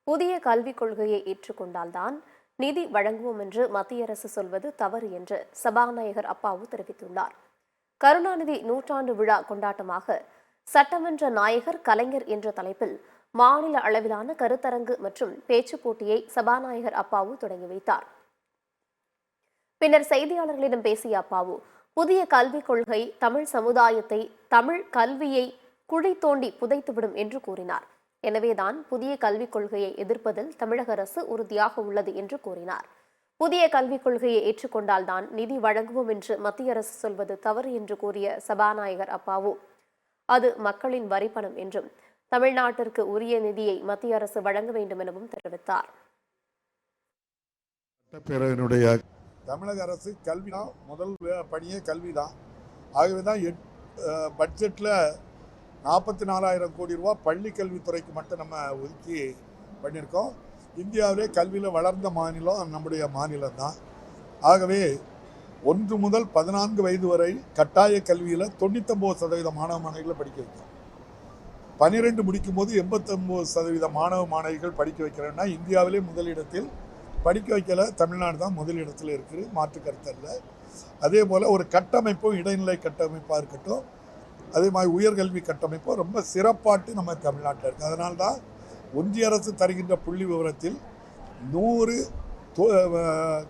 புதிய கல்விக் கொள்கையை ஏற்றுக்கொண்டால்தான் நிதி வழங்குவோம் என்று மத்திய அரசு சொல்வது தவறு என்று சபாநாயகர் அப்பாவு தெரிவித்துள்ளார். கருணாநிதி நூற்றாண்டு விழா கொண்டாட்டமாக சட்டமன்ற நாயகர் கலைஞர் என்ற தலைப்பில் மாநில அளவிலான கருத்தரங்கு மற்றும் பேச்சுப் போட்டியை சபாநாயகர் அப்பாவு தொடங்கி வைத்தார். பின்னர் செய்தியாளர்களிடம் பேசிய அப்பாவு, புதிய கல்விக் கொள்கை தமிழ் சமுதாயத்தை, தமிழ் கல்வியை குழி தோண்டி புதைத்துவிடும் என்று கூறினார். எனவேதான் புதிய கல்விக் கொள்கையை எதிர்ப்பதில் தமிழக அரசு உறுதியாக உள்ளது என்று கூறினார். புதிய கல்விக் கொள்கையை ஏற்றுக்கொண்டால்தான் நிதி வழங்குவோம் என்று மத்திய அரசு சொல்வது தவறு என்று கூறிய சபாநாயகர் அப்பாவு, அது மக்களின் வரிப்பணம் என்றும் தமிழ்நாட்டிற்கு உரிய நிதியை மத்திய அரசு வழங்க வேண்டும் எனவும் தெரிவித்தார். தமிழக அரசு கல்விதான் முதல் பணியே கல்விதான். ஆகவேதான் பட்ஜெட்டில் 44,000 கோடி ரூபா பள்ளி கல்வித்துறைக்கு மட்டும் நம்ம ஒதுக்கி பண்ணியிருக்கோம். இந்தியாவிலே கல்வியில் வளர்ந்த மாநிலம் நம்முடைய மாநிலம் தான். ஆகவே 1 முதல் 14 வயது வரை கட்டாய கல்வியில் 99% மாணவ மாணவிகளை படிக்க வைக்கும். 12 முடிக்கும் போது 89% மாணவ மாணவிகள் படிக்க வைக்கிறேன்னா இந்தியாவிலே முதலிடத்தில். படிக்க வைக்கல தமிழ்நாடு தான் முதலிடத்தில் இருக்குது, மாற்று கருத்தல்ல. அதே போல் ஒரு கட்டமைப்பும் இடைநிலை கட்டமைப்பாக இருக்கட்டும், அதே மாதிரி உயர்கல்வி கட்டமைப்பும் ரொம்ப சிறப்பாட்டு நம்ம தமிழ்நாட்டில் இருக்குது. அதனால்தான் ஒன்றிய அரசு தருகின்ற புள்ளி விவரத்தில் 100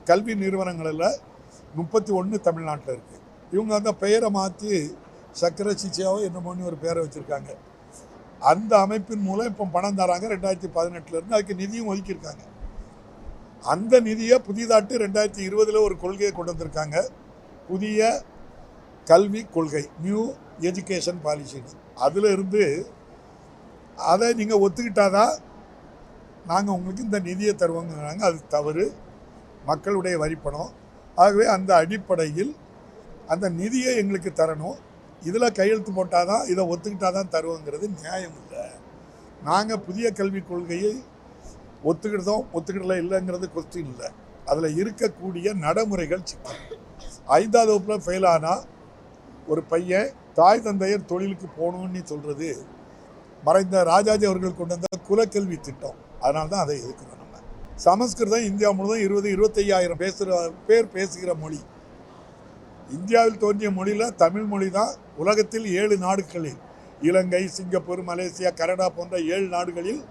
கல்வி நிறுவனங்களில் 31 தமிழ்நாட்டில் இருக்குது. இவங்க அந்த பெயரை மாற்றி சக்கர சிச்சியாவோ என்னமோன்னு ஒரு பேரை வச்சுருக்காங்க. அந்த அமைப்பின் மூலம் இப்போ பணம் தராங்க. 2018 அதுக்கு நிதியும் ஒதுக்கியிருக்காங்க. அந்த நிதியை புதிதாட்டு 2020 ஒரு கொள்கையை கொண்டு வந்திருக்காங்க, புதிய கல்வி கொள்கை, நியூ எஜுகேஷன் பாலிசி. அதில் இருந்து அதை நீங்கள் ஒத்துக்கிட்டாதான் நாங்கள் உங்களுக்கு இந்த நிதியை தருவோங்கிறாங்க. அது தவறு, மக்களுடைய வரிப்பணம். ஆகவே அந்த அடிப்படையில் அந்த நிதியை எங்களுக்கு தரணும். இதில் கையெழுத்து போட்டால் தான், இதை ஒத்துக்கிட்டால் தான் தருவோங்கிறது நியாயம் இல்லை. நாங்கள் புதிய கல்விக் கொள்கையை ஒத்துக்கிடல இல்லைங்கிறது கொஸ்டின் இல்லை. அதில் இருக்கக்கூடிய நடைமுறைகள் சிக்கல். 5ஆவது வகுப்பில் ஃபெயில் ஆனால் ஒரு பையன் தாய் தந்தையர் தொழிலுக்கு போகணும்னு சொல்கிறது மறைந்த ராஜாஜி அவர்கள் கொண்டு வந்த குலக்கல்வி திட்டம். அதனால தான் அதை எதிர்க்கிறோம். நம்ம சமஸ்கிருதம் இந்தியா முழுவதும் 20-25 பேசுகிற மொழி. இந்தியாவில் தோன்றிய மொழியில் தமிழ் மொழி தான் உலகத்தில் 7 நாடுகளில், இலங்கை, சிங்கப்பூர், மலேசியா, கனடா போன்ற 7 நாடுகளில்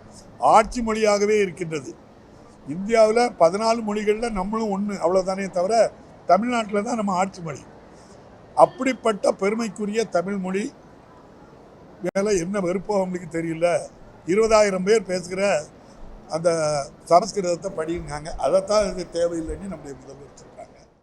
ஆட்சி மொழியாகவே இருக்கின்றது. இந்தியாவில் 14 மொழிகளில் நம்மளும் ஒன்று, அவ்வளோதானே தவிர தமிழ்நாட்டில் தான் நம்ம ஆட்சி மொழி. அப்படிப்பட்ட பெருமைக்குரிய தமிழ் மொழி மேலே என்ன வெறுப்போ அவங்களுக்கு தெரியல. 20,000 பேர் பேசுகிற அந்த சமஸ்கிருதத்தை படிங்காங்க. அதைத்தான் இது தேவையில்லைன்னு நம்முடைய முதல்வர்